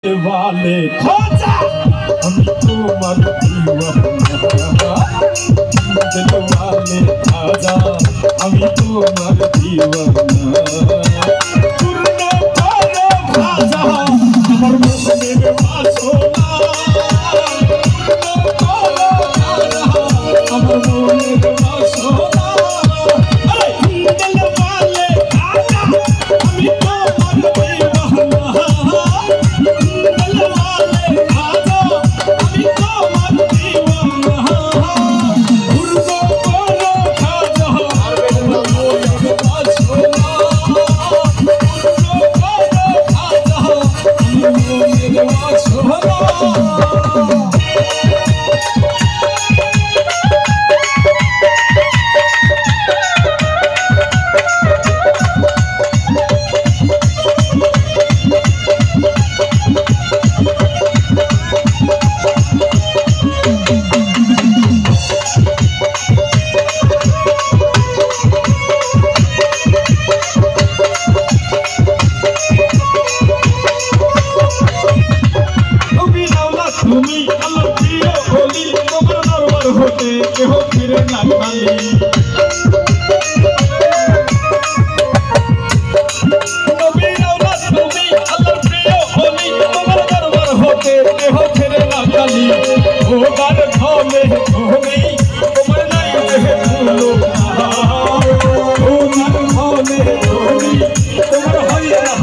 वाले खोजा हम तुम्हार दीवाना दिल वाले आजा हम तुम्हार दीवाना पूर्ण करो खाजा हमर मुंह में वासना पूर्ण करो खाजा हमर मुंह में वासना दिल वाले आजा हम तुम्हार दीवाना তুমি আমার প্রিয় বলি তোমার দরবার হতে কেহ ফিরে না খালি নবী রাওলাত তুমি আমার প্রিয় বলি তোমার দরবার হতে কেহ ফিরে না খালি ও গান ধনে ধনে তোমার নাই দেহে ভুলো ও গান ধনে ধনে তোমার হয় না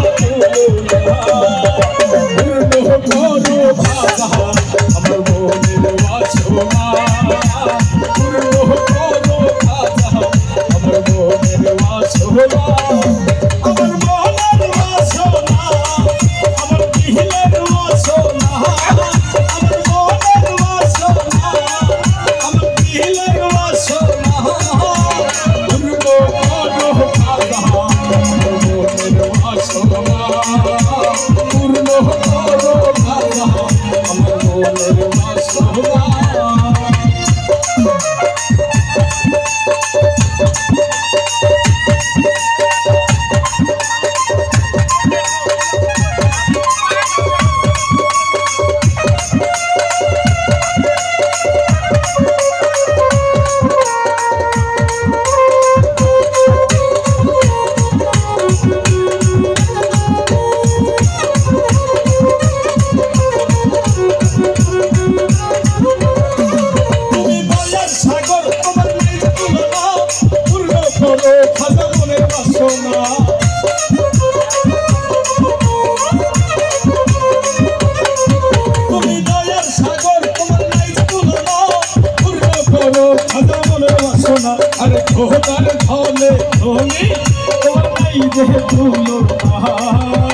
अरे धोले धोले तुम्हार नहीं देह भूलो